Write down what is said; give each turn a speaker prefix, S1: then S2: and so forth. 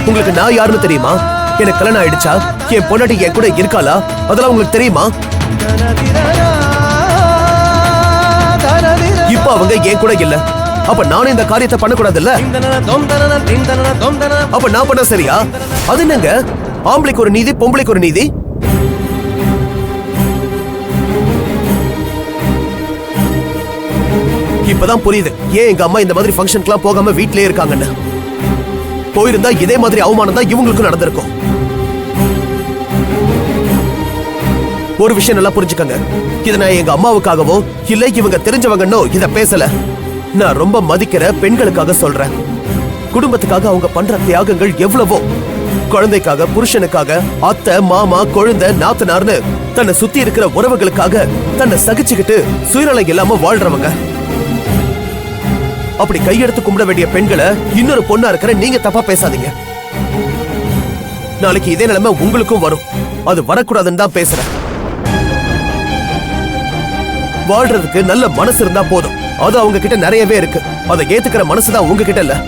S1: உங்களுக்கு நான் யாருன்னு தெரியுமா? எனக்கு கல்யாணம் ஆயிடுச்சா? என் பொண்டாட்டி என் கூட இருக்காளா? அதெல்லாம் உங்களுக்கு தெரியுமா? இப்ப அவங்க என் கூட இல்ல. அப்ப நானும் இந்த காரியத்தை பண்ணக்கூடாது இல்ல? அப்ப நான் பண்ண சரியா? அது என்னங்க, ஆம்பளைக்கு ஒரு நீதி, பொம்பளைக்கு ஒரு நீதி? இப்பதான் புரியுது ஏன் எங்க அம்மா இந்த மாதிரி ஃபங்க்ஷனுக்குலாம் போகாம வீட்லயே இருக்காங்கன்னு. போயிருந்தா இதே மாதிரி அவமானம் தான் இவங்களுக்கும் நடந்திருக்கும். ஒரு விஷயம் நல்லா புரிஞ்சுக்கங்க, இத நான் எங்க அம்மாவுக்காகவோ இல்ல இவங்க தெரிஞ்சவங்கன்னோ இத பேசல. நான் ரொம்ப மதிக்கிற பெண்களுக்காக சொல்றேன். குடும்பத்துக்காக அவங்க பண்ற தியாகங்கள் எவ்வளவோ. குழந்தைக்காக, புருஷனுக்காக, அத்தை, மாமா, குழந்தை, நாத்தனார்னு தன்னை சுத்தி இருக்கிற உறவுகளுக்காக தன்னை சகிச்சுக்கிட்டு சுயநலம் இல்லாம வாழ்றவங்க. அப்படி கையெடுத்து கும்பிட வேண்டிய பெண்களை இன்னொரு பொண்ணா இருக்கிற நீங்க தப்பா பேசாதீங்க. நாளைக்கு இதே நிலைமை உங்களுக்கும் வரும். அது வரக்கூடாதுன்னு தான் பேசுறேன். வாழ்றதுக்கு நல்ல மனசு இருந்தா போதும். அது அவங்க கிட்ட நிறையவே இருக்கு. அதை ஏத்துக்கிற மனசுதான் உங்ககிட்ட இல்ல.